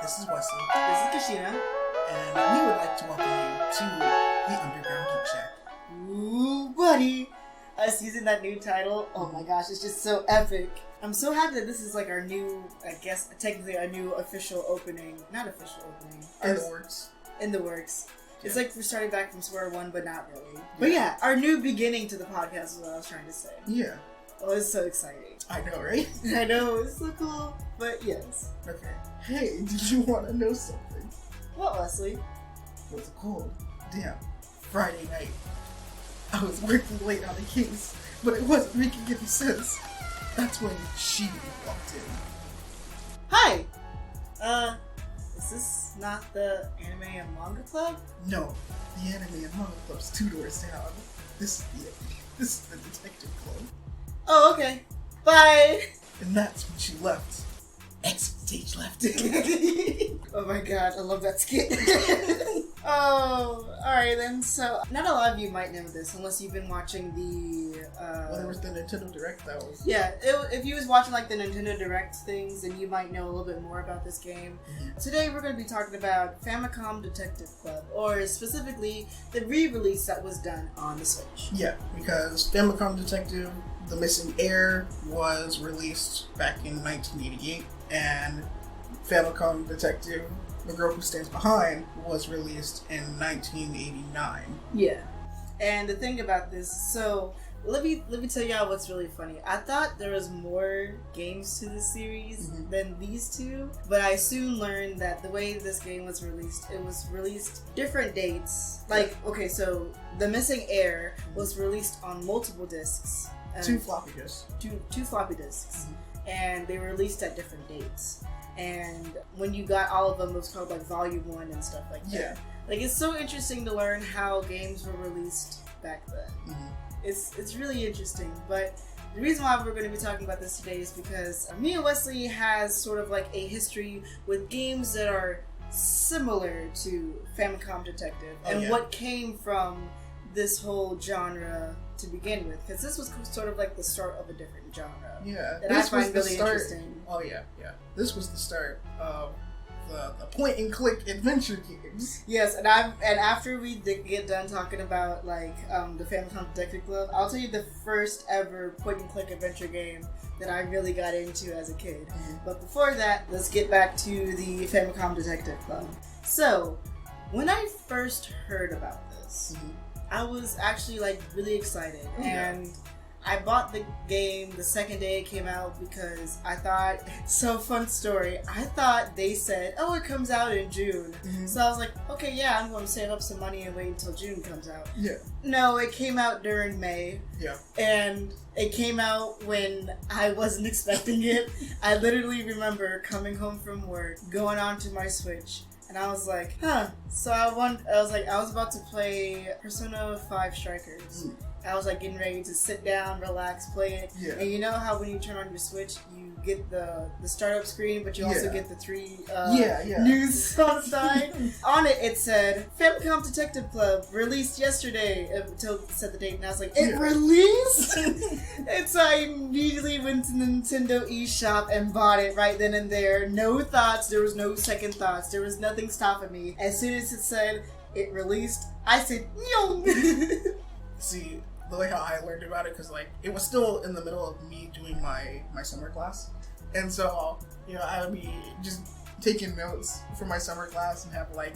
This is Wesley. This is Kashina. And we would like to welcome you to the Underground Geek Shack. Ooh, buddy. Us using that new title, oh my gosh, it's just so epic. I'm so happy that this is like our new, I guess, technically our new official opening. Not official opening. In the works. In the works. Yeah. It's like we're starting back from square one, but not really. But yeah, our new beginning to the podcast is what I was trying to say. Yeah. Oh, it's so exciting. I know, right? I know, it's so cool. But yes. Okay. Hey, did you want to know something? What, Wesley? What's it called? Damn. Friday night. I was working late on a case, but it wasn't making any sense. That's when she walked in. Hi! Is this not the Anime and Manga Club? No, the Anime and Manga Club's 2 doors down. This is the Detective Club. Oh, okay. Bye! And that's when she left. Exit stage left. Oh my god, I love that skit. Oh, alright then. So, not a lot of you might know this unless you've been watching the. Well, there was the Nintendo Direct that was. Yeah, if you was watching like the Nintendo Direct things, then you might know a little bit more about this game. Mm-hmm. Today we're going to be talking about Famicom Detective Club, or specifically the re-release that was done on the Switch. Yeah, because Famicom Detective: The Missing Heir was released back in 1988, and Famicom Detective: The Girl Who Stands Behind was released in 1989. Yeah. And the thing about this, so let me tell y'all what's really funny. I thought there was more games to this series than these two, but I soon learned that the way this game was released, it was released different dates. Like, okay, so The Missing Heir was released on multiple discs. 2 floppy disks. Two floppy disks. And they were released at different dates. And when you got all of them, it was called like Volume 1 and stuff like that. Yeah. Like, it's so interesting to learn how games were released back then. It's really interesting, but the reason why we're going to be talking about this today is because me and Wesley has sort of like a history with games that are similar to Famicom Detective and what came from this whole genre to begin with, because this was sort of like the start of a different genre. Yeah, that I find really interesting. Oh yeah. This was the start of the point and click adventure games. Yes, and after we get done talking about like the Famicom Detective Club, I'll tell you the first ever point and click adventure game that I really got into as a kid. But before that, let's get back to the Famicom Detective Club. So, when I first heard about this, I was actually like really excited, and I bought the game the second day it came out because I thought, so fun story, I thought they said, oh, it comes out in June. So I was like, okay, yeah, I'm going to save up some money and wait until June comes out. Yeah. No, it came out during May. Yeah. And it came out when I wasn't expecting it. I literally remember coming home from work, going onto my Switch, and I was like, huh. So I was about to play Persona 5 Strikers. I was like getting ready to sit down, relax, play it. Yeah. And you know how when you turn on your Switch, you get the startup screen, but you also get the 3 news on the side. On it, it said, Famicom Detective Club, released yesterday, until it said the date, and I was like, it released? And so I immediately went to the Nintendo eShop and bought it right then and there. No thoughts, there was no second thoughts, there was nothing stopping me. As soon as it said, it released, I said, yo! See, the way how I learned about it, because like it was still in the middle of me doing my summer class, and so I would be just taking notes for my summer class and have like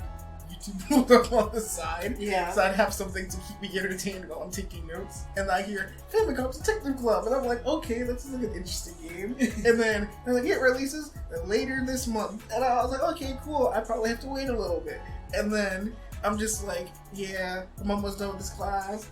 YouTube pulled up on the side, so I'd have something to keep me entertained while I'm taking notes. And I hear Famicom Detective Club, and I'm like, okay, this is like an interesting game. And then they're like, it releases later this month, and I was like, okay, cool. I probably have to wait a little bit, and then I'm just like, yeah, I'm almost done with this class.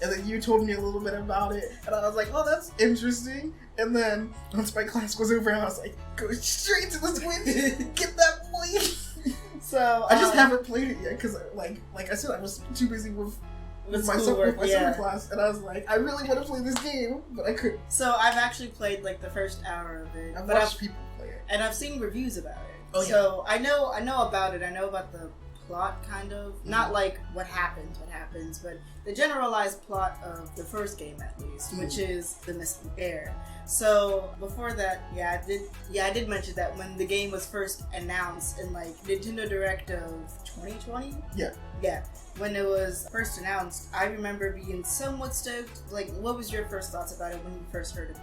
And then you told me a little bit about it. And I was like, oh, that's interesting. And then once my class was over, I was like, go straight to the Switch. Get that boy. So I just haven't played it yet because, like I said, I was too busy with my summer class. And I was like, I really want to play this game, but I couldn't. So I've actually played like the first hour of it. I've watched people play it. And I've seen reviews about it. Oh, yeah. So I know about it. I know about the plot, kind of. Not like what happens, but the generalized plot of the first game, at least, which is the missing heir. So before that, I did mention that when the game was first announced in like Nintendo Direct of 2020. Yeah. When it was first announced, I remember being somewhat stoked. Like, what was your first thoughts about it when you first heard of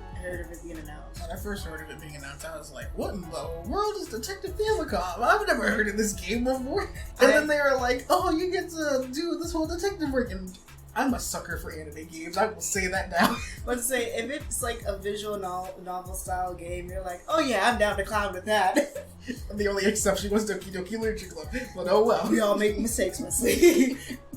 it being announced? When I first heard of it being announced, I was like, what in the world is Detective Famicom? I've never heard of this game before. And then they were like, oh, you get to do this whole detective work. And I'm a sucker for anime games. I will say that now. Let's say, if it's like a visual novel style game, you're like, oh yeah, I'm down to clown with that. The only exception was Doki Doki Literature Club. But oh well. We all make mistakes, Wesley.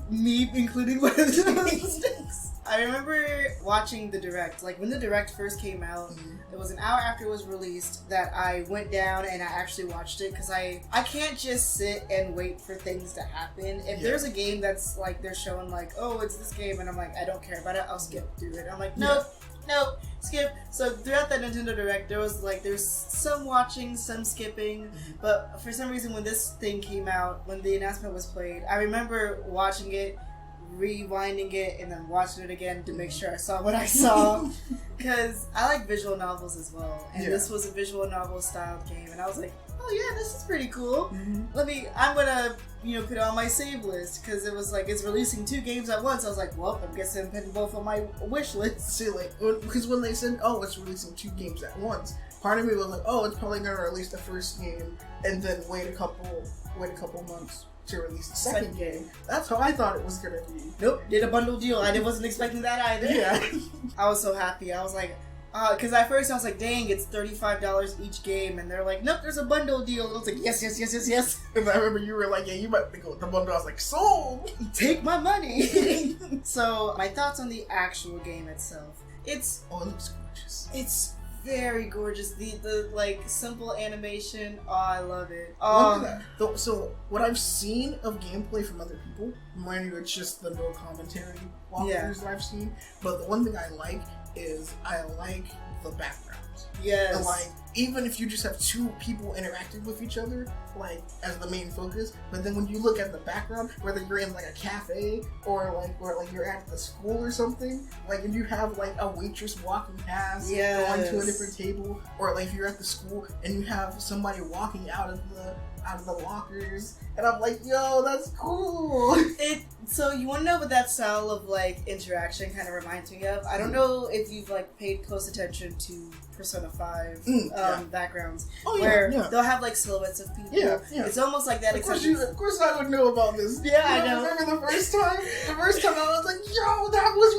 Me including one of those mistakes. I remember watching the Direct. Like, when the Direct first came out, it was an hour after it was released that I went down and I actually watched it, because I can't just sit and wait for things to happen. If there's a game that's like, they're showing like, oh, it's this game, and I'm like, I don't care about it, I'll skip through it. I'm like, nope, skip. So throughout that Nintendo Direct, there's some watching, some skipping, but for some reason when this thing came out, when the announcement was played, I remember watching it, rewinding it, and then watching it again to make sure I saw what I saw, because I like visual novels as well, and this was a visual novel styled game, and I was like, oh yeah, this is pretty cool. I'm gonna put it on my save list, because it was like, it's releasing 2 games at once. I was like, well, I'm guessing I'm putting both on my wish list. See, like, because when they said, oh, it's releasing 2 games at once, part of me was like, oh, it's probably gonna release the first game and then wait a couple months to release the second game. That's how I thought it was gonna be. Nope, did a bundle deal. I wasn't expecting that either. Yeah. I was so happy. I was like, because at first I was like, dang, it's $35 each game, and they're like, nope, there's a bundle deal. And I was like, yes. And I remember you were like, yeah, you might go with the bundle. I was like, sold! Take my money! So, my thoughts on the actual game itself. It looks gorgeous. It's very gorgeous. The like simple animation. Oh, I love it. So what I've seen of gameplay from other people, mind you, it's just the no commentary walkthroughs that I've seen. But the one thing I like is I like the backgrounds. Yes. And like, even if you just have 2 people interacting with each other, like, as the main focus, but then when you look at the background, whether you're in like a cafe or you're at the school or something, like, and you have like a waitress walking past, going to a different table, or like if you're at the school and you have somebody walking out of the lockers, and I'm like, yo, that's cool. So you want to know what that style of like interaction kind of reminds me of? I don't know if you've like paid close attention to Persona 5 backgrounds, where they'll have like silhouettes of people. Yeah. It's almost like that. Of course I would know about this. Yeah, I know. Remember the first time I was like, yo, that was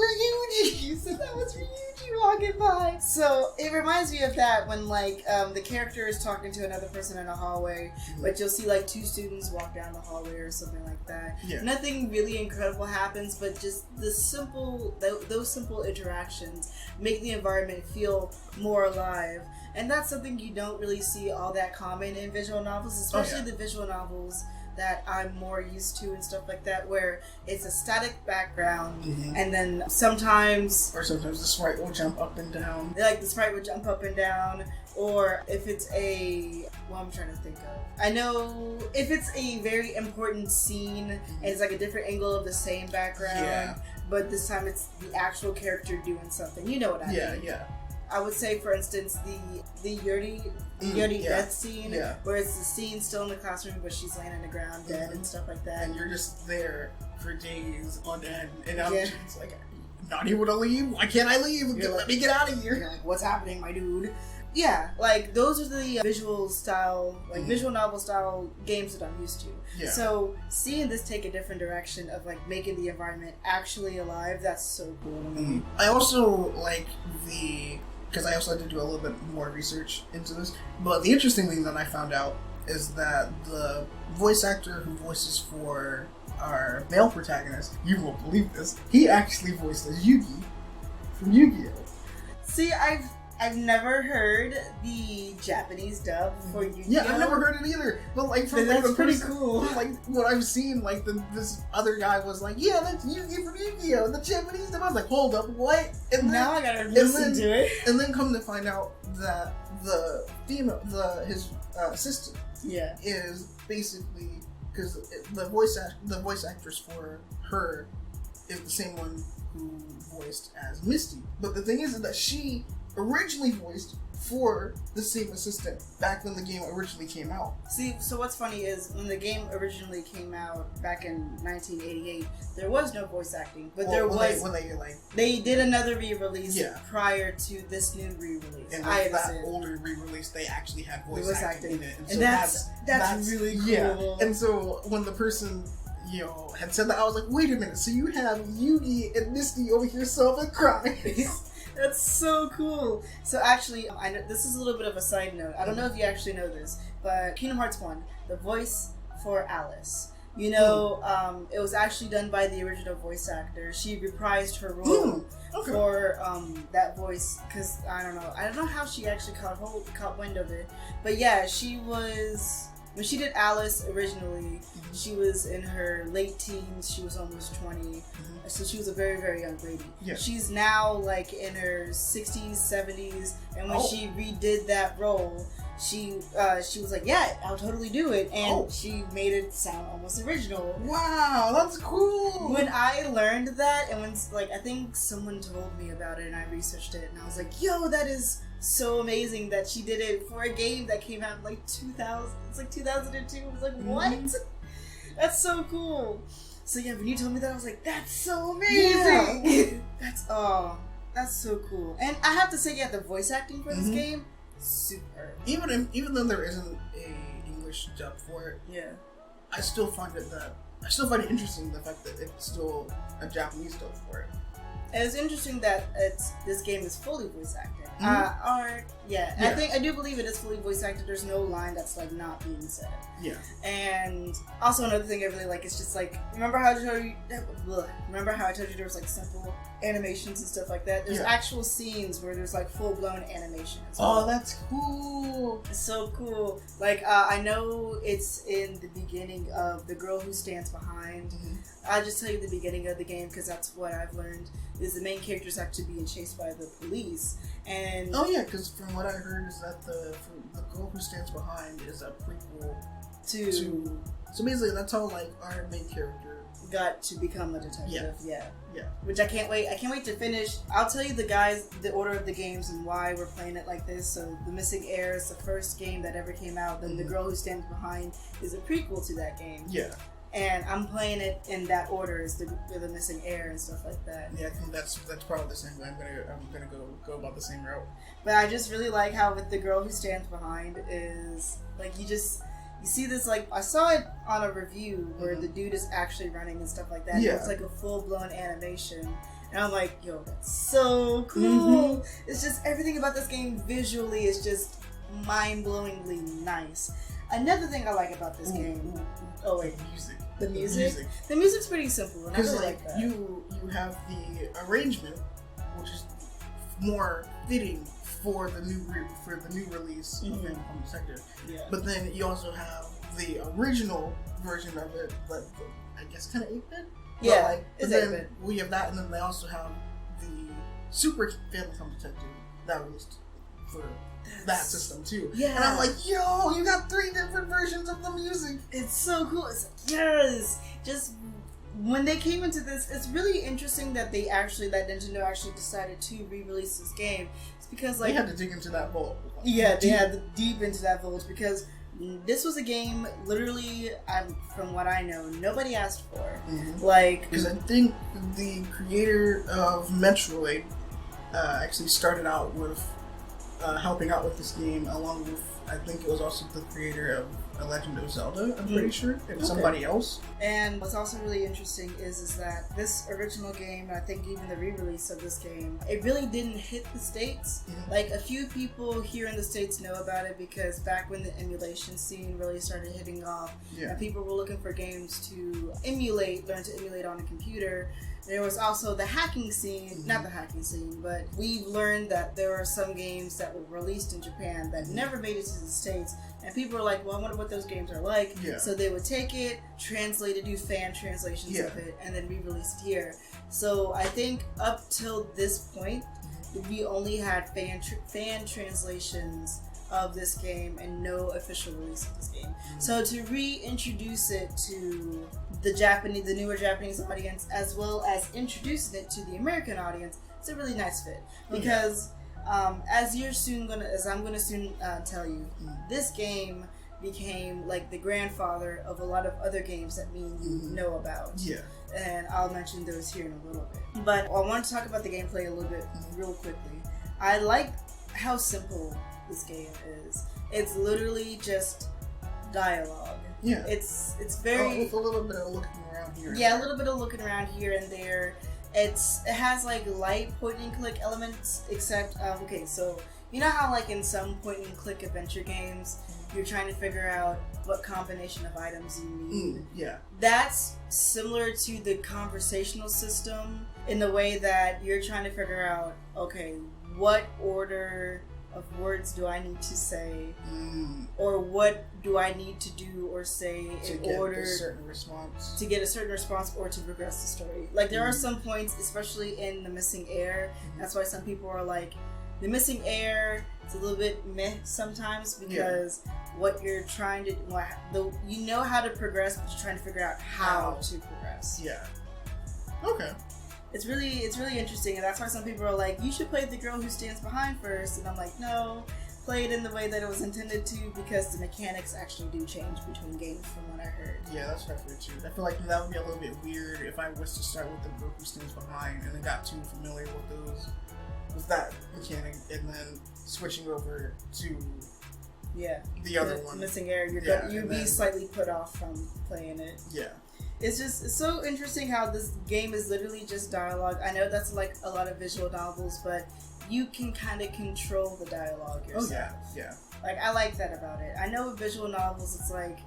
Ryuji. So that was Ryuji walking by. So it reminds me of that when like the character is talking to another person in a hallway, but you'll see like 2 students walk down the hallway or something like that. Yeah. Nothing really incredible happens, but just those simple interactions make the environment feel more alive. And that's something you don't really see all that common in visual novels, especially the visual novels that I'm more used to and stuff like that, where it's a static background, and then sometimes the sprite will jump up and down. Like the sprite would jump up and down, or if it's I'm trying to think of. I know if it's a very important scene and it's like a different angle of the same background, but this time it's the actual character doing something. You know what I mean? Yeah. I would say, for instance, the Yuri death scene, where it's the scene still in the classroom, but she's laying on the ground dead and stuff like that. And you're just there for days on end, and I'm just like, not able to leave? Why can't I leave? Let me get out of here. You're like, what's happening, my dude? Yeah, like, those are the visual style, like, visual novel style games that I'm used to. Yeah. So, seeing this take a different direction of, like, making the environment actually alive, that's so cool to me. I also like because I also had to do a little bit more research into this, but the interesting thing that I found out is that the voice actor who voices for our male protagonist, you won't believe this, he actually voiced as Yugi from Yu-Gi-Oh! See, I've never heard the Japanese dub for Yu-Gi-Oh! Yeah, I've never heard it either. But like, from that's the pretty person, cool. Like what I've seen, like this other guy was like, yeah, that's Yugi from Yu-Gi-Oh! The Japanese dub. I was like, hold up, what? And now I gotta listen to it. And then come to find out that the female, his assistant, is basically because the voice actress for her is the same one who voiced as Misty. But the thing is that she originally voiced for the same assistant back when the game originally came out. See, so what's funny is when the game originally came out back in 1988, there was no voice acting, but they did another re-release prior to this new re-release. And with that older re-release, they actually had voice acting in it, and so that's really cool. Yeah. And so when the person had said that, I was like, wait a minute, so you have Yugi and Misty over here solving crimes. That's so cool. So actually, I know this is a little bit of a side note. I don't know if you actually know this, but Kingdom Hearts 1, the voice for Alice, it was actually done by the original voice actor. She reprised her role for that voice, because I don't know how she actually caught wind of it, but yeah, she was. When she did Alice originally, she was in her late teens. She was almost 20. So she was a very, very young lady. Yeah. She's now like in her 60s, 70s. And when she redid that role, she was like, yeah, I'll totally do it. And she made it sound almost original. Wow, that's cool. When I learned that, and I think someone told me about it and I researched it, and I was like, yo, that is so amazing that she did it for a game that came out in like 2000. It's like 2002. I was like, what? That's so cool. So yeah, when you told me that, I was like, that's so amazing. Yeah. That's so cool. And I have to say, yeah, the voice acting for this game, super. Even though there isn't a English dub for it, I still find it interesting, the fact that it's still a Japanese dub for it. And it's interesting that this game is fully voice acted. I do believe it is fully voice acted. There's no line that's like not being said. Yeah. And also another thing I really like is just like, remember how I told you there was like simple animations and stuff like that? There's actual scenes where there's like full blown animations. Oh, that's cool. It's so cool. Like I know it's in the beginning of The Girl Who Stands Behind. I'll just tell you the beginning of the game because that's what I've learned. Is the main character is actually being chased by the police, and because from what I heard is that the Girl Who Stands Behind is a prequel to so basically that's how like our main character got to become a detective. Yeah. Which I can't wait to finish. I'll tell you the order of the games and why we're playing it like this. So The Missing Heir is the first game that ever came out. Then The Girl Who Stands Behind is a prequel to that game. Yeah. And I'm playing it in that order, as the Missing Heir and stuff like that. Yeah, I think that's probably the same way. I'm gonna go about the same route. But I just really like how with The Girl Who Stands Behind is like you see this, like I saw it on a review where the dude is actually running and stuff like that. Yeah. It's like a full blown animation. And I'm like, yo, that's so cool. It's just everything about this game visually is just mind blowingly nice. Another thing I like about this game. Oh wait, The music. The music's pretty simple, and I really like that. You have the arrangement, which is more fitting for the new release of Famicom Detective. Yeah. But then you also have the original version of it, but I guess kind of 8-bit. Yeah, it's 8-bit. We have that, and then they also have the Super Famicom Detective that released for that system too. Yeah. And I'm like, yo, you got 3 different versions of the music. It's so cool. It's like, yes. Just when they came into this, it's really interesting that Nintendo actually decided to re-release this game. It's because like they had to dig into that vault. Yeah, they had to deep into that vault because this was a game literally, from what I know, nobody asked for. Like, because I think the creator of Metroid actually started out with helping out with this game, along with, I think it was also the creator of A Legend of Zelda, I'm pretty sure, and somebody else. And what's also really interesting is that this original game, I think even the re-release of this game, it really didn't hit the States. Like, a few people here in the States know about it because back when the emulation scene really started hitting off, and people were looking for games to learn to emulate on a computer, there was also the hacking scene, not the hacking scene, but we've learned that there are some games that were released in Japan that never made it to the States, and people were like, well, I wonder what those games are like. So they would take it, translate it, do fan translations of it, and then re-release it here. So I think up till this point, we only had fan translations of this game and no official release of this game. So to reintroduce it to the newer Japanese audience, as well as introducing it to the American audience, it's a really nice fit. Because as I'm gonna soon tell you, this game became like the grandfather of a lot of other games that me and you know about. Yeah. And I'll mention those here in a little bit. But I want to talk about the gameplay a little bit real quickly. I like how simple this game is. It's literally just dialogue. Yeah. It's very with a little bit of looking around here. Yeah, a little bit of looking around here and there. It has like light point and click elements, except okay, so you know how like in some point and click adventure games you're trying to figure out what combination of items you need. Yeah. That's similar to the conversational system in the way that you're trying to figure out, okay, what order of words do I need to say, or what do I need to do or say in order to get a certain response or to progress the story. Like there are some points, especially in the missing air, that's why some people are like, the missing air, it's a little bit meh sometimes because what you're trying to, you know how to progress, but you're trying to figure out how to progress. Yeah. Okay. It's really interesting, and that's why some people are like, you should play the girl who stands behind first, and I'm like, no, play it in the way that it was intended to, because the mechanics actually do change between games from what I heard. Yeah, that's what I've heard too. I feel like that would be a little bit weird if I was to start with the girl who stands behind and then got too familiar with that mechanic, and then switching over to the other one, missing air. You'd be slightly put off from playing it. Yeah. It's so interesting how this game is literally just dialogue. I know that's like a lot of visual novels, but you can kind of control the dialogue yourself. Oh yeah. Like I like that about it. I know with visual novels it's like,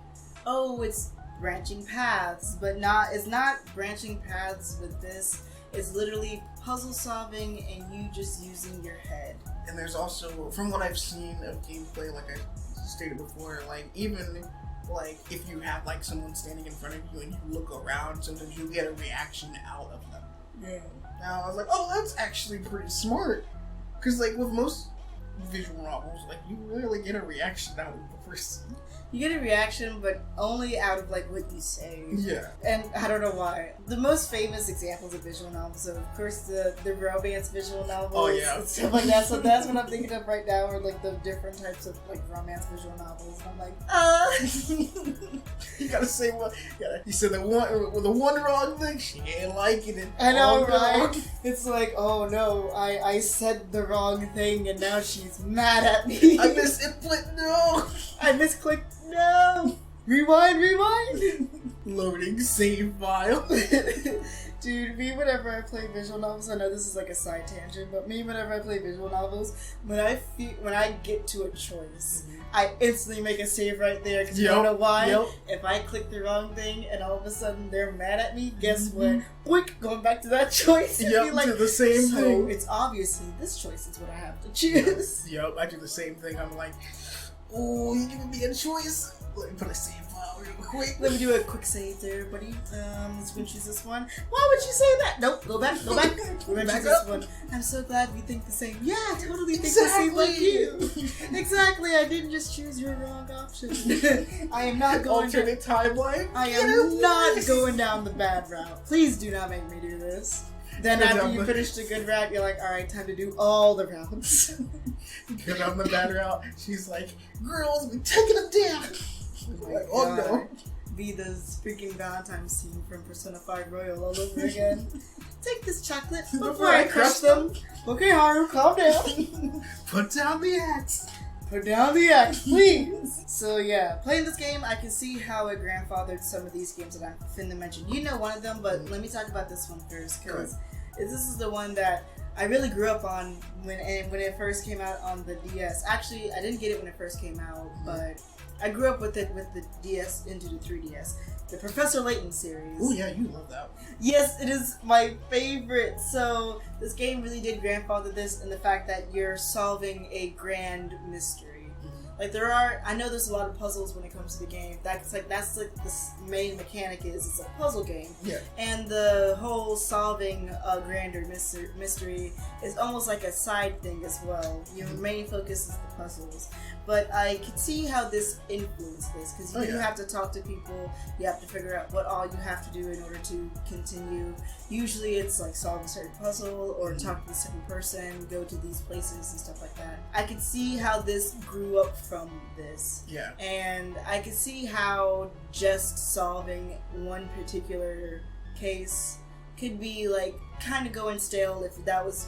oh, it's branching paths, but it's not branching paths with this. It's literally puzzle solving and you just using your head. And there's also, from what I've seen of gameplay, like I stated before, like even like if you have like someone standing in front of you and you look around, sometimes you get a reaction out of them. Yeah. Now I was like, oh, that's actually pretty smart, because like with most visual novels, like you rarely get a reaction out of the person. You get a reaction, but only out of like what you say. Yeah. And I don't know why. The most famous examples of visual novels are, of course, the romance visual novels. Oh yeah. And stuff like that. So that's what I'm thinking of right now, or like the different types of like romance visual novels. And I'm like, You gotta say what? You said the one wrong thing. She ain't liking it. I know, right? It's like, oh no, I said the wrong thing, and now she's mad at me. I misinput. No. I misclicked. No! Rewind! Loading save file. Dude, me whenever I play visual novels, I know this is like a side tangent, but me whenever I play visual novels, when I get to a choice, I instantly make a save right there, because you don't know why. If I click the wrong thing and all of a sudden they're mad at me, guess what? Boink, going back to that choice. Yep, like, to the same thing. So it's obviously this choice is what I have to choose. Yep, I do the same thing. I'm like, oh, you giving me a choice? Let me put a save file real quick. Let me do a quick save there, buddy. Let's go choose this one. Why would you say that? Nope, go back. We're gonna choose this one. I'm so glad we think the same. Yeah, I totally think the same like you. Exactly, I didn't just choose your wrong option. I am not going alternate timeline. I am not going down the bad route. Please do not make me do this. Then after you finish the good route, you're like, alright, time to do all the routes. Because on the bad route, she's like, girls, we taking them down. Like, oh no. Be the freaking Valentine's scene from Persona 5 Royal all over again. Take this chocolate before I crush them. Okay, Haru, calm down. Put down the axe. Put down the axe, please. So yeah, playing this game, I can see how it grandfathered some of these games that I'm finna mention. You know one of them, but let me talk about this one first, because this is the one that I really grew up on when it first came out on the DS. Actually, I didn't get it when it first came out, but I grew up with it with the DS into the 3DS. The Professor Layton series. Oh yeah, you love that one. Yes, it is my favorite. So this game really did grandfather this in the fact that you're solving a grand mystery. Like I know there's a lot of puzzles when it comes to the game. That's like the main mechanic is it's a puzzle game. Yeah. And the whole solving a grander mystery is almost like a side thing as well. Your main focus is the puzzles. but I could see how this influenced this, because you yeah. have to talk to people, you have to figure out what all you have to do in order to continue. Usually it's like solve a certain puzzle, or talk to a certain person, go to these places and stuff like that. I could see how this grew up from this. Yeah. And I could see how just solving one particular case could be like kind of going stale if that was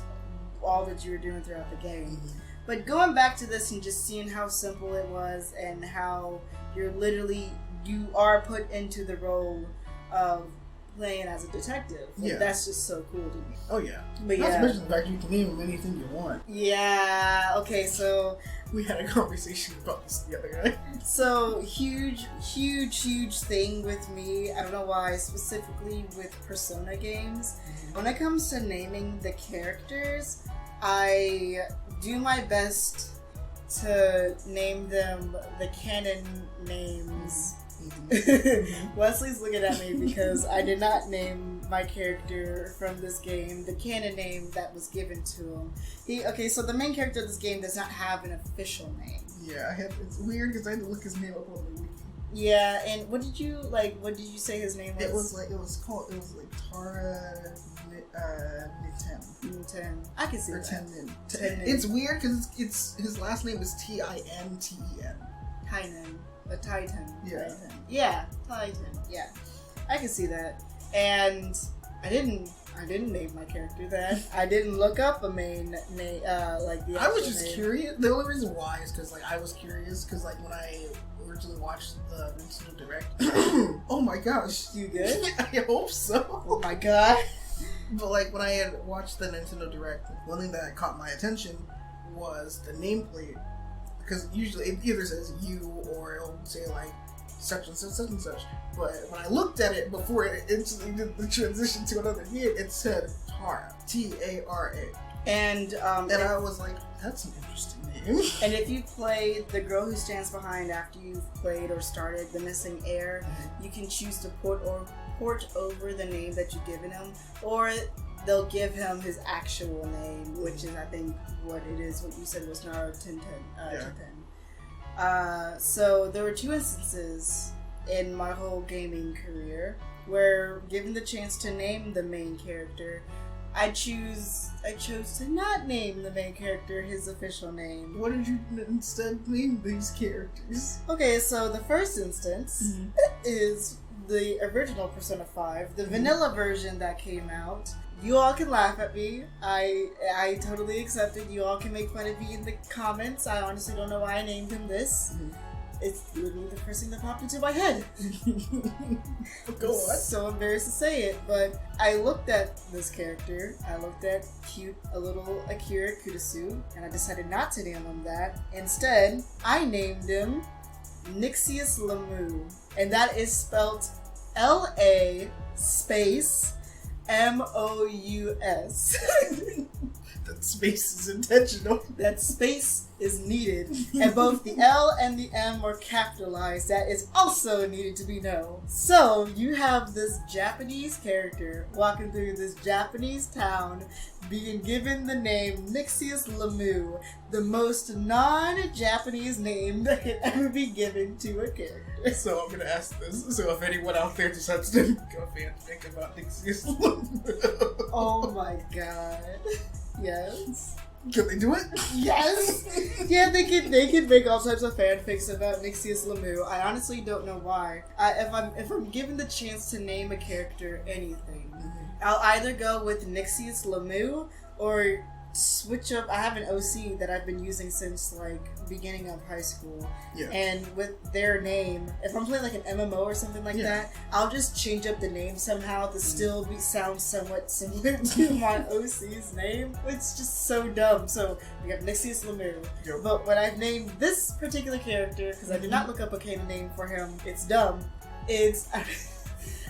all that you were doing throughout the game. But going back to this and just seeing how simple it was, and how you are put into the role of playing as a detective. Like, that's just so cool to me. Oh yeah. But not to mention the fact you can name him anything you want. Yeah. Okay, so we had a conversation about this the other night. So huge thing with me. I don't know why, specifically with Persona games. When it comes to naming the characters, I do my best to name them the canon names. Wesley's looking at me because I did not name my character from this game the canon name that was given to him. So the main character of this game does not have an official name. Yeah, it's weird because I had to look his name up on the wiki. Yeah, and what did you say his name was? It was Tara Niten. I can see that. Tennen. It's weird because his last name is Tinen. Tynan. A Titan. Yeah. Titan. Yeah, Titan. Yeah. I can see that. And I didn't name my character that. I didn't look up a main name, like the I was just name. curious. The only reason why is because I was curious because when I originally watched the Nintendo Direct. Oh my gosh. You good? I hope so. Oh my god. But when I had watched the Nintendo Direct, one thing that caught my attention was the nameplate. Because usually it either says you or it'll say such and such, such and such. But when I looked at it before it instantly did the transition to another game, it said Tara. Tara. And I was like, that's an interesting name. And if you play The Girl Who Stands Behind after you've played or started The Missing Heir, you can choose to port over the name that you've given him, or they'll give him his actual name, which is, I think, what it is. What you said was Naro Tintin. So there were 2 instances in my whole gaming career where, given the chance to name the main character, I chose to not name the main character his official name. What did you instead name these characters? Okay, so the first instance is the original Persona 5, the vanilla version that came out. You all can laugh at me. I totally accept it. You all can make fun of me in the comments. I honestly don't know why I named him this. It's literally the first thing that popped into my head. Go on. So embarrassed to say it, but I looked at this character. I looked at a little Akira Kudasu, and I decided not to name him that. Instead, I named him Nixius Lamu, and that is spelled L-A space M-O-U-S. That space is intentional. That space is needed, and both the L and the M were capitalized. That is also needed to be known. So you have this Japanese character walking through this Japanese town, being given the name Nixius Lamu, the most non-Japanese name that could ever be given to a character. So I'm gonna ask this. So if anyone out there decides to go fanfic about Nixius Lamu, oh my god. Yes. Can they do it? Yes. Yeah, they could make all types of fanfics about Nixius Lamu. I honestly don't know why. If I'm given the chance to name a character anything, I'll either go with Nixius Lamu or switch up. I have an OC that I've been using since beginning of high school. Yeah. And with their name, if I'm playing an MMO or something like that, I'll just change up the name somehow to still sound somewhat similar to my OC's name. It's just so dumb. So we got Nixius Lamu. Yep. But when I've named this particular character, because I did not look up a canon name for him, it's dumb. I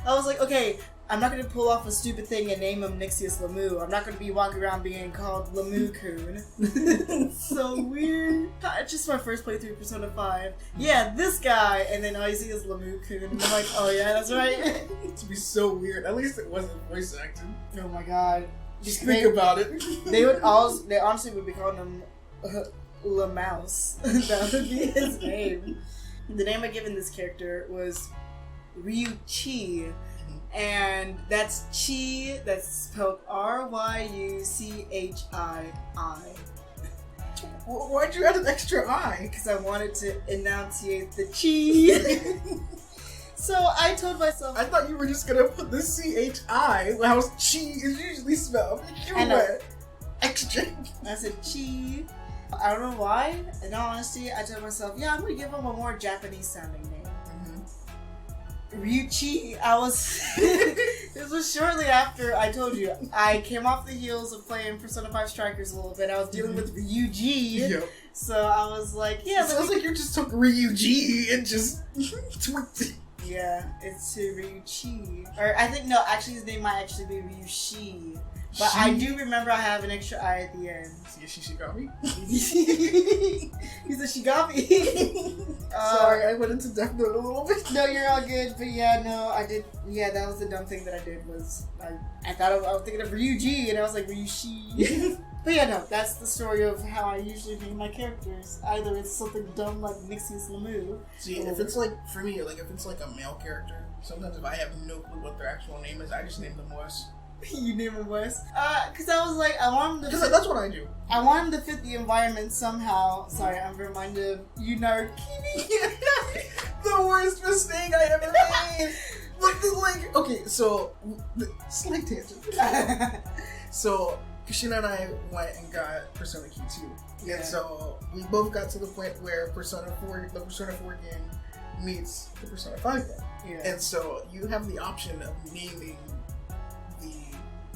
was like, okay, I'm not going to pull off a stupid thing and name him Nixius Lamu. I'm not going to be walking around being called Lamu-kun. It's so weird. It's just my first playthrough of Persona 5. Yeah, this guy, and then all you see is Lamu-kun. And I'm like, oh yeah, that's right. It'd be so weird. At least it wasn't voice acted. Oh my god. Just think about it. They honestly would be calling him Mouse. That would be his name. The name I given this character was Ryuchi, and that's Chi. That's spelled Ryuchii. Why'd you add an extra I? Because I wanted to enunciate the chi. So I told myself, I thought you were just gonna put the CHI. How chi is usually spelled. You went extra. I said chi. I don't know why. In all honesty, I told myself, yeah, I'm gonna give him a more Japanese sounding name. Ryuchi. This was shortly after I told you. I came off the heels of playing Persona 5 Strikers a little bit. I was dealing with Ryuji. Yep. So I was like, yeah. It sounds like you just took Ryuji and just tweaked it. Yeah, it's Ryuchi. Or I think, no, actually his name might actually be Ryushi. But I do remember I have an extra I at the end. See a Shishigami? He's a Shigami. Sorry, I went into Death Note a little bit. No, you're all good. But yeah, no, I did. Yeah, that was the dumb thing that I did was I thought I was thinking of Ryuji and I was like Ryushi. But yeah, no, that's the story of how I usually name my characters. Either it's something dumb like Nixius Lamu. See, if it's like, for me, like if it's like a male character, sometimes if I have no clue what their actual name is, I just name them Wes. You name him Wes? Because I was like, I want him to Because that's what I do. I want him to fit the environment somehow. Sorry, I'm reminded of Yunarikini. The worst mistake I ever made. But like, okay, so slight tangent. So Kushina and I went and got Persona Q2, and so we both got to the point where the Persona 4 game meets the Persona 5 game. Yeah. And so you have the option of naming the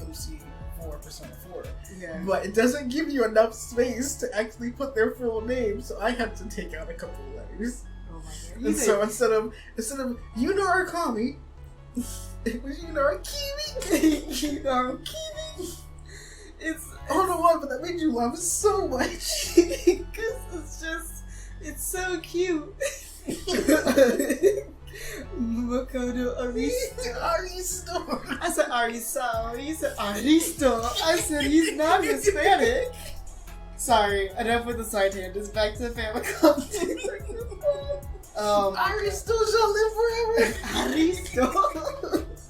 MC for Persona 4. Yeah. But it doesn't give you enough space to actually put their full name, so I had to take out a couple of letters. Oh my god. And so instead of Yuna Akami, it was Yuna Akimi. Yuna Akimi. I don't know why, but that made you laugh so much. Because it's so cute. Makoto Aristo. I said Aristo. You said Aristo. I said he's not Hispanic. Sorry, enough with the side tangents. Back to Famicom Detective Club. Aristo shall live forever. Aristo.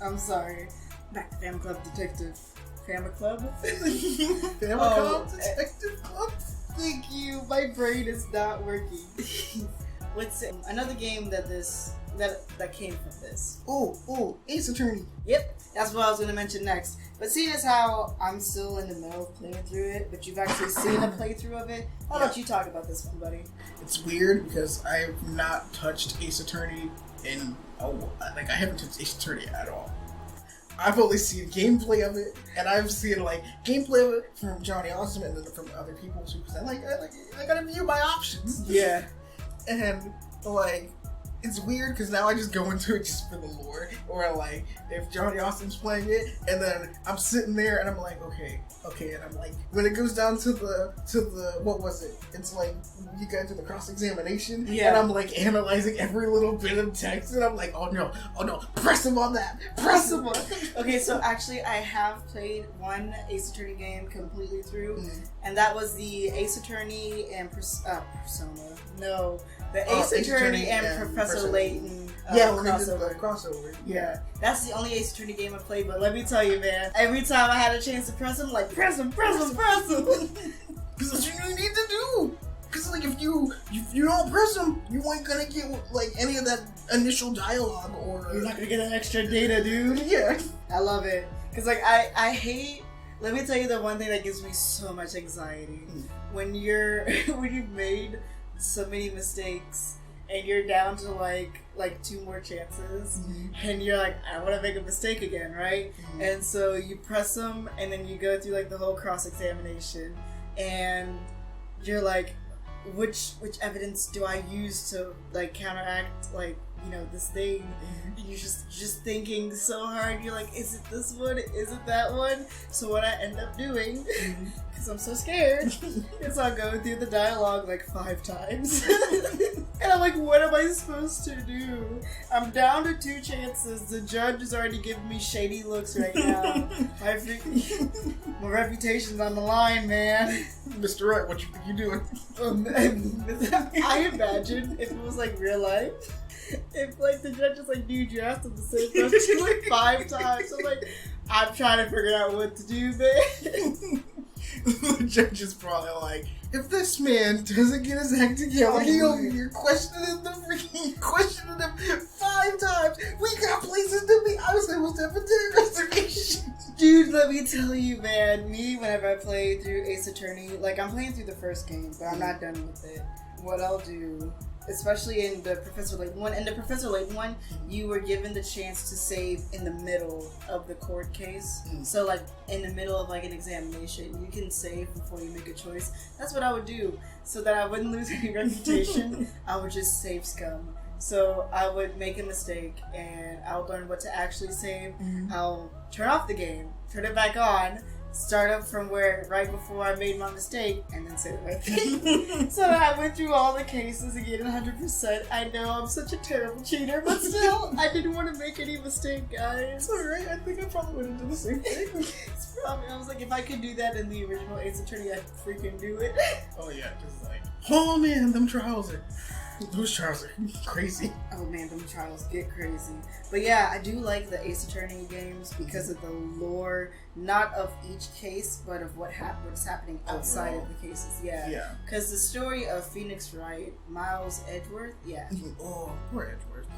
I'm sorry. Back to Famicom Detective. Famicom Detective Club. Thank you. My brain is not working. What's it? Another game that came from this. Oh, Ace Attorney. Yep, that's what I was gonna mention next. But seeing as how I'm still in the middle of playing through it, but you've actually seen a playthrough of it, how about you talk about this one, buddy? It's weird because I have not touched Ace Attorney in I haven't touched Ace Attorney at all. I've only seen gameplay of it, and I've seen gameplay of it from Johnny Awesome and then from other people too. Because I gotta view my options. Yeah, and it's weird because now I just go into it just for the lore, or if Johnny Awesome's playing it, and then I'm sitting there and I'm like, okay, and I'm like, when it goes down to the what was it? It's like you go to the cross examination, and I'm analyzing every little bit of text, and I'm like, oh no, press him on that, press him on. Okay, so actually I have played one Ace Attorney game completely through, and that was the Ace Attorney and Persona. No. The Ace Attorney and Professor Layton crossover. Yeah. That's the only Ace Attorney game I played, but let me tell you, man, every time I had a chance to press him, press him. Because that's what you need to do. Because if you don't press him, you ain't gonna get any of that initial dialogue, or you're not gonna get that extra data, dude. Yeah. I love it. Because I hate. Let me tell you the one thing that gives me so much anxiety when you've made so many mistakes and you're down to like 2 more chances, and you're like, I want to make a mistake again, right? And so you press them, and then you go through the whole cross-examination, and you're like, which evidence do I use to counteract this thing? And you're just thinking so hard. You're like, is it this one? Is it that one? So what I end up doing, because I'm so scared, is I'll go through the dialogue 5 times. And I'm like, what am I supposed to do? I'm down to 2 chances. The judge is already giving me shady looks right now. My reputation's on the line, man. Mr. Right, what you think you're doing? I imagine if it was like real life, if like the judge is like, dude, you asked him the same question like 5 times. I'm like, I'm trying to figure out what to do, man. The judge is probably like, if this man doesn't get his act together, he over here questioning him 5 times. We got places to be. I was supposed to have a dinner reservation. Dude, let me tell you, man. Me, whenever I play through Ace Attorney, like I'm playing through the first game, but I'm not done with it. What I'll do, especially in the Professor Layton one, you were given the chance to save in the middle of the court case. So like in the middle of like an examination, you can save before you make a choice. That's what I would do. So that I wouldn't lose any reputation, I would just save scum. So I would make a mistake and I'll learn what to actually save. I'll turn off the game, turn it back on, start up from where right before I made my mistake, and then say the right thing. So I went through all the cases again 100%. I know I'm such a terrible cheater, but still, I didn't want to make any mistake, guys. It's alright, I think I probably would have done the same thing. I was like, if I could do that in the original Ace Attorney, I'd freaking do it. Oh yeah, just like, oh man, them trials are crazy. Oh man, them trials get crazy. But yeah, I do like the Ace Attorney games because of the lore, not of each case, but of what's happening outside of the cases. Yeah. Because the story of Phoenix Wright, Miles Edgeworth, Oh, poor Edgeworth.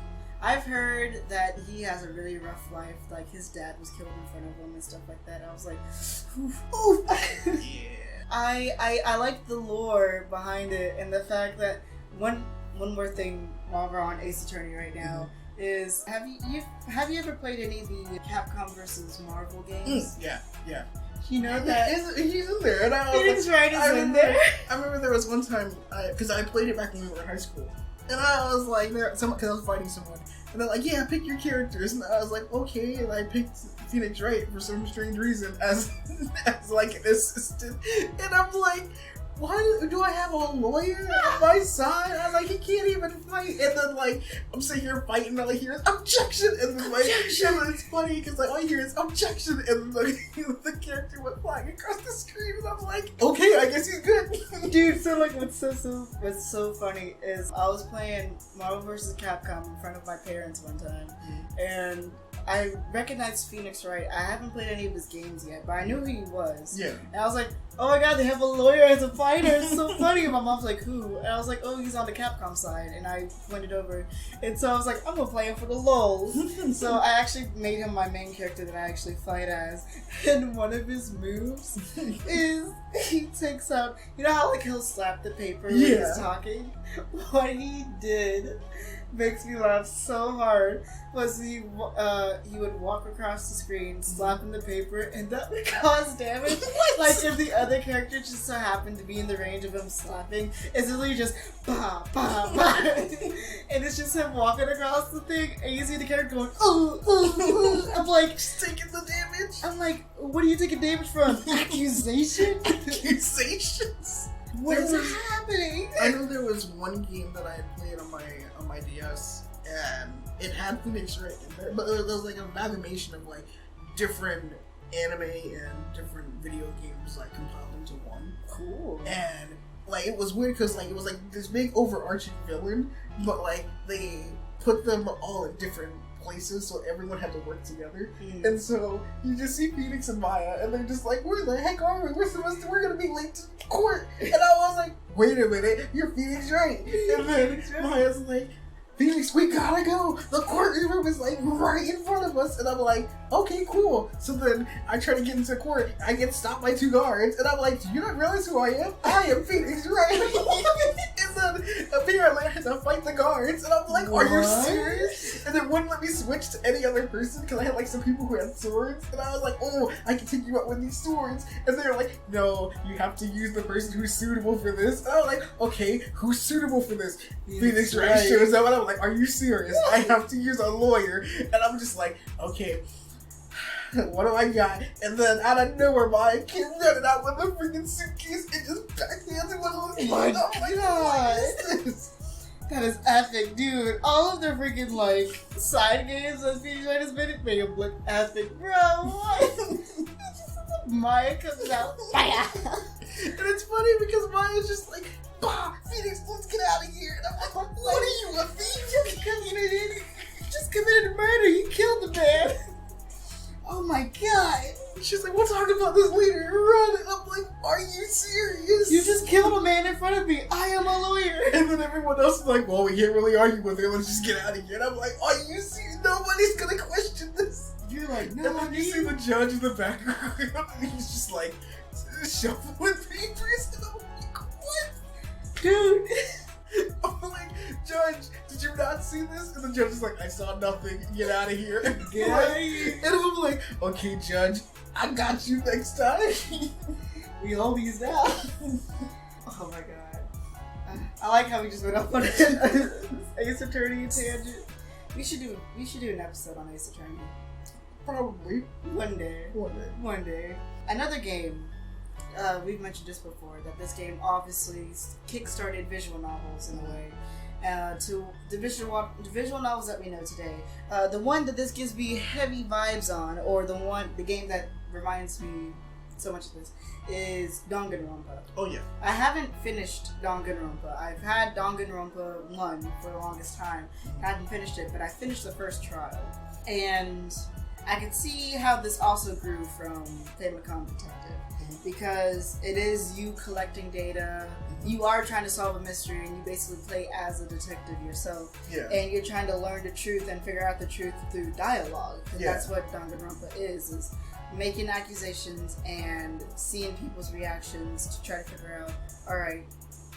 I've heard that he has a really rough life. Like his dad was killed in front of him and stuff like that. I was like, oof. Yeah. I like the lore behind it and the fact that one more thing while we're on Ace Attorney right now is have you ever played any of the Capcom versus Marvel games? Yeah. You know that he's in there, and Phoenix Wright is in there. I remember there was one time because I played it back when we were in high school, and I was like, because I was fighting someone, and they're like, yeah, pick your characters, and I was like, okay, and I picked Phoenix Wright for some strange reason as like an assistant, and I'm like, why do I have a lawyer on my side? I'm like, he can't even fight. And then, like, I'm sitting here fighting, and all I hear is objection. And then, like, and it's funny because, like, all I hear is objection. And then, the character went flying across the screen, and I'm like, okay, I guess he's good. Dude, so, like, what's so funny is I was playing Marvel vs. Capcom in front of my parents one time, and I recognized Phoenix Wright. I haven't played any of his games yet, but I knew who he was. Yeah. And I was like, oh my god, they have a lawyer as a fighter. It's so funny. And my mom's like, who? And I was like, oh, he's on the Capcom side. And I pointed over. And so I was like, I'm going to play him for the lulz. So I actually made him my main character that I actually fight as. And one of his moves is he takes out, you know how like he'll slap the paper when he's talking? What he did makes me laugh so hard was he would walk across the screen slapping the paper and that would cause damage. Like if the other character just so happened to be in the range of him slapping, it's literally just bah, bah, bah. And it's just him walking across the thing and you see the character going ooh, ooh, ooh. I'm like, just taking the damage. I'm like, what are you taking damage from? Accusation? Accusations? What is happening? I know there was one game that I had played on my DS, and it had Phoenix Wright in there, but there was like an amalgamation of like different anime and different video games like compiled into one. Cool. And like it was weird because like it was like this big overarching villain, but like they put them all in different places, so everyone had to work together. And so you just see Phoenix and Maya, and they're just like, "Where the heck are we? We're gonna be late to court." And I was like, "Wait a minute, you're Phoenix Wright." And then Maya's like, "Phoenix, we gotta go. The courtroom is like right in front of us." And I'm like, "Okay, cool." So then I try to get into court. I get stopped by 2 guards, and I'm like, "Do you not realize who I am? I am Phoenix Wright." And then apparently I had to fight the guards, and I'm like, "Are you serious?" And they wouldn't let me switch to any other person because I had like some people who had swords, and I was like, "Oh, I can take you out with these swords." And they were like, "No, you have to use the person who's suitable for this." And I was like, "Okay, who's suitable for this?" Phoenix Wright shows up, and I'm like, "Are you serious? I have to use a lawyer." And I'm just like, "Okay, what do I got?" And then out of nowhere, Maya came running out with a freaking suitcase and just backhanded one of those. My I'm like, God. what is this? That is epic, dude. All of the freaking, like, side games that Speedy Joy has been in make him look epic. Bro, what? Maya comes out. Maya! And it's funny because Maya's just like, bah, Phoenix, let's get out of here. And I'm like, what are you, a thief? You just committed murder. You killed the man. Oh my god. She's like, we'll talk about this later. Run. And I'm like, are you serious? You just killed a man in front of me. I am a lawyer. And then everyone else is like, well, we can't really argue with it. Let's just get out of here. And I'm like, are you serious? Nobody's going to question this. You're like, no. And then you see the judge in the background. And he's just like, shuffling papers. And I'm like, what? Dude. I'm like, Judge, did you not see this? And the judge is like, I saw nothing. Get out of here. Get out of here. And I'm like, okay, Judge, I got you next time. We hold these down. Oh my god. I like how we just went up on an Ace Attorney tangent. We should do an episode on Ace Attorney. Probably. One day. Another game. We've mentioned this before, that this game obviously kickstarted visual novels in a way. To the visual novels that we know today. The one that this gives me heavy vibes on, or the game that reminds me so much of this, is Danganronpa. Oh yeah. I haven't finished Danganronpa. I've had Danganronpa 1 for the longest time. I haven't finished it, but I finished the first trial. And I could see how this also grew from Famicom Detective. Because it is you collecting data, you are trying to solve a mystery, and you basically play as a detective yourself. Yeah. And you're trying to learn the truth and figure out the truth through dialogue. Yeah. That's what Danganronpa is making accusations and seeing people's reactions to try to figure out, alright,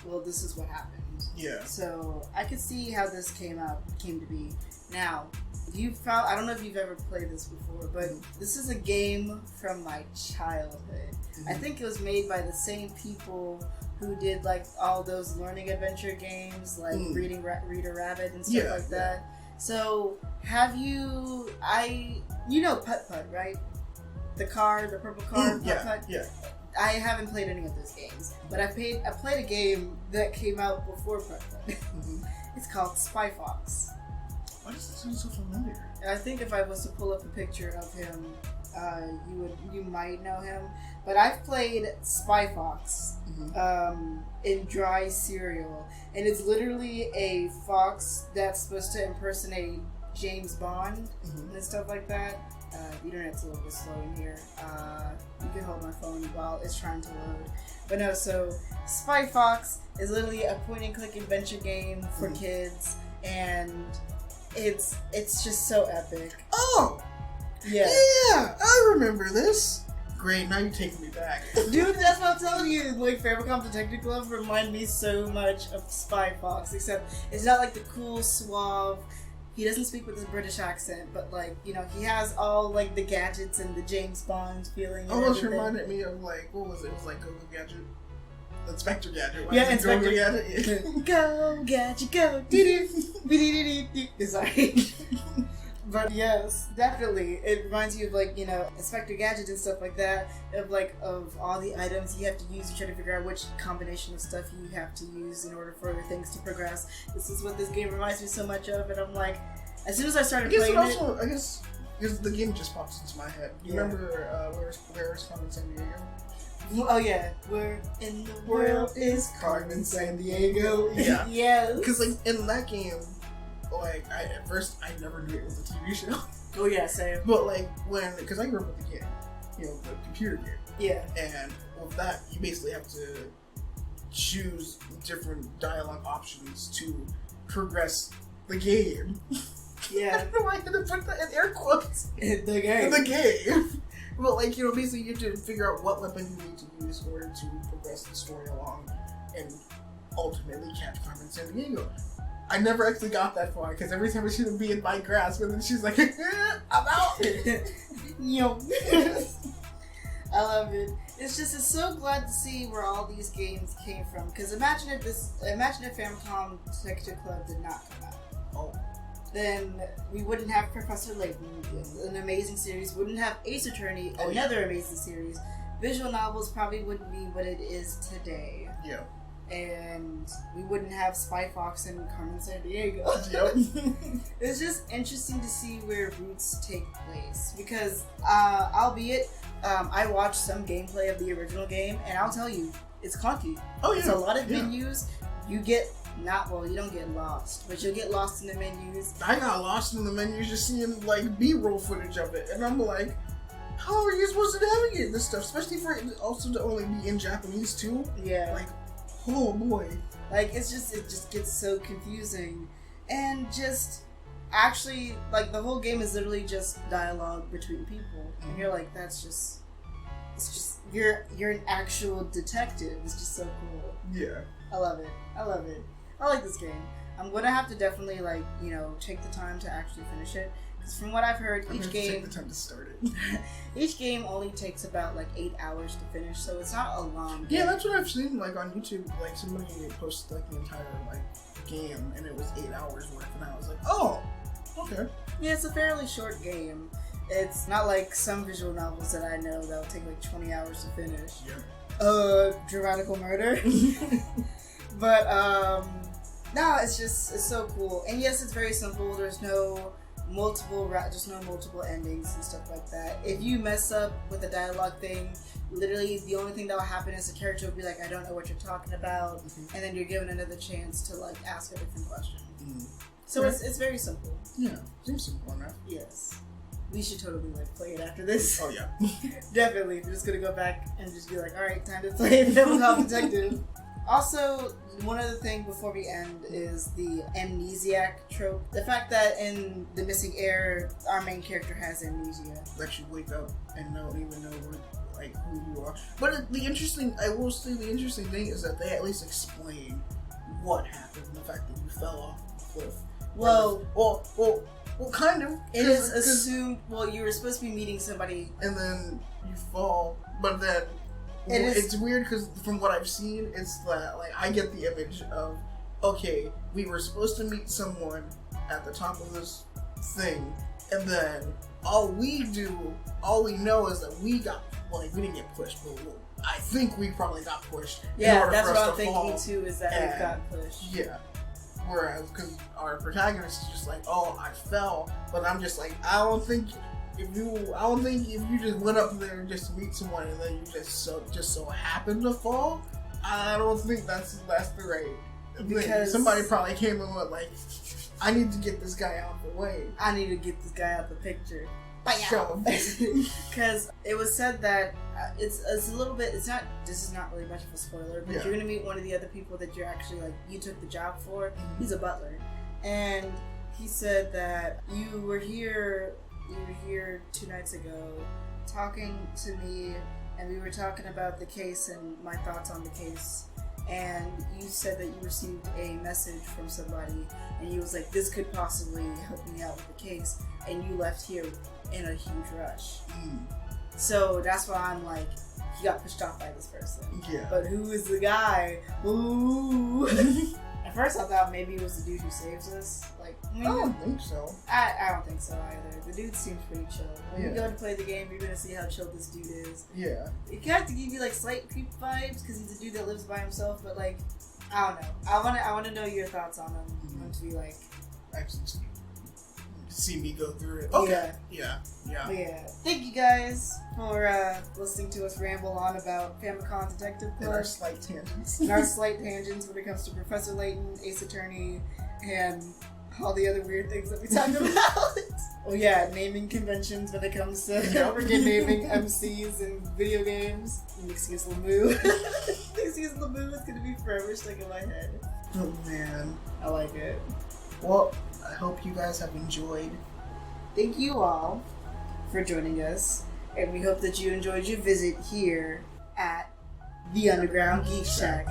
well, this is what happened. Yeah. So I could see how this came to be. Now, I don't know if you've ever played this before, but this is a game from my childhood. Mm-hmm. I think it was made by the same people who did like all those learning adventure games, like Reader Rabbit and stuff like that. So, you know Putt Putt, right? The purple car, Putt Putt? Yeah. I haven't played any of those games, but I played a game that came out before Putt Putt. Mm-hmm. It's called Spy Fox. Why does this sound so familiar? I think if I was to pull up a picture of him, you might know him. But I've played Spy Fox in dry cereal, and it's literally a fox that's supposed to impersonate James Bond and stuff like that. The internet's a little bit slow in here. You can hold my phone while it's trying to load. But no, so Spy Fox is literally a point-and-click adventure game for kids, and it's just so epic. Oh! Yeah. Yeah! I remember this. Great, now you're taking me back. Dude, that's what I'm telling you. Like, Famicom Detective Club remind me so much of Spy Fox, except it's not like the cool, suave. He doesn't speak with his British accent, but like, you know, he has all like the gadgets and the James Bond feeling. Almost reminded me of like, what was it? It was like Go-Go Gadget. Inspector Gadget. Why yeah, Inspector Gadget. Go Gadget, go. Sorry. But yes, definitely. It reminds you of like, you know, Inspector Gadget and stuff like that. Of all the items you have to use, you try to figure out which combination of stuff you have to use in order for things to progress. This is what this game reminds me so much of, and I'm like, as soon as I started playing I guess the game just pops into my head. You remember Where's Carmen Sandiego? Oh yeah, where in the world is Carmen Sandiego? Yeah, yeah. Because like in that game, like at first I never knew it was a TV show. Oh yeah, same. But like because I grew up with the game, you know, the computer game. Yeah. And with that, you basically have to choose different dialogue options to progress the game. Yeah. I don't know why I had to put that in air quotes. In the game. In the game. But like, you know, basically you have to figure out what weapon you need to use in order to progress the story along and ultimately catch Carmen Sandiego. I never actually got that far because every time she would be in my grasp and then she's like, I'm out. Yo. I love it. It's so glad to see where all these games came from. Because imagine if Famicom Detective Club did not come out. Oh. Then we wouldn't have Professor Layton, an amazing series. Wouldn't have Ace Attorney, another amazing series. Visual novels probably wouldn't be what it is today. Yeah. and we wouldn't have Spy Fox and Carmen Sandiego. Yep. It's just interesting to see where roots take place because, albeit, I watched some gameplay of the original game, and I'll tell you, it's clunky. Oh yeah. It's a lot of menus. You get you don't get lost, but you'll get lost in the menus. I got lost in the menus just seeing like B-roll footage of it, and I'm like, how are you supposed to navigate this stuff? Especially for it also to only be in Japanese too. Yeah. Like, oh boy. Like it just gets so confusing, and just actually like the whole game is literally just dialogue between people, and you're like, it's just you're an actual detective. It's just so cool. Yeah. I love it. I like this game. I'm gonna have to definitely take the time to actually finish it. Because from what I've heard, each game take the time to start it. each game only takes about 8 hours to finish, so it's not a long game. Yeah, that's what I've seen on YouTube. Like somebody posted the entire game, and it was 8 hours worth, and I was like, oh, okay. Yeah, it's a fairly short game. It's not like some visual novels that I know that'll take 20 hours to finish. Yeah. Dramatical murder. But no, it's so cool. And yes, it's very simple. There's no multiple endings and stuff like that. If you mess up with the dialogue thing, literally the only thing that will happen is the character will be like, I don't know what you're talking about, and then you're given another chance to ask a different question. So it's very simple. Yeah, seems simple enough. Yes. We should totally play it after this. Oh yeah. Definitely. We're just gonna go back and just be like, alright, time to play Famicom Detective. Also, one other thing before we end is the amnesiac trope. The fact that in The Missing Heir, our main character has amnesia. That you wake up and don't even know who you are. But I will say the interesting thing is that they at least explain what happened. The fact that you fell off the cliff. Well, kind of. It is assumed. Well, you were supposed to be meeting somebody, and then you fall. But then it's weird because from what I've seen, it's that I get the image of, okay, we were supposed to meet someone at the top of this thing, and then all we know is that we got we didn't get pushed, but I think we probably got pushed. Yeah, that's what I'm thinking too. Is that we got pushed? Yeah. Whereas, because our protagonist is just oh, I fell, but I'm just I don't think if you just went up there just to meet someone and then you just so happened to fall, I don't think that's the right thing. Because somebody probably came in with I need to get this guy out of the way. I need to get this guy out the picture. Because it was said that it's a little bit. This is not really much of a spoiler, but you're gonna meet one of the other people that you're actually you took the job for. Mm-hmm. He's a butler, and he said that you were here 2 nights ago talking to me, and we were talking about the case and my thoughts on the case. And you said that you received a message from somebody, and you was like, this could possibly help me out with the case, and you left here in a huge rush. So that's why I'm he got pushed off by this person. Yeah. But who is the guy? Ooh. At first I thought maybe it was the dude who saves us. I don't think so. I don't think so either. The dude seems pretty chill. When you go to play the game, you're gonna see how chill this dude is. Yeah. It kind of give you slight creep vibes because he's a dude that lives by himself, but I don't know. I wanna know your thoughts on him. I want to be actually see me go through it. Okay. Yeah. Thank you guys for listening to us ramble on about Famicom Detective Club. And our slight tangents. When it comes to Professor Layton, Ace Attorney, and all the other weird things that we talked about. Oh yeah, naming conventions when it comes to freaking naming MCs and video games. Excuse Lamoo. Excuse Lamoo is gonna be forever stuck in my head. Oh man. I like it. Well, I hope you guys have enjoyed. Thank you all for joining us, and we hope that you enjoyed your visit here at the Underground Geek Shack.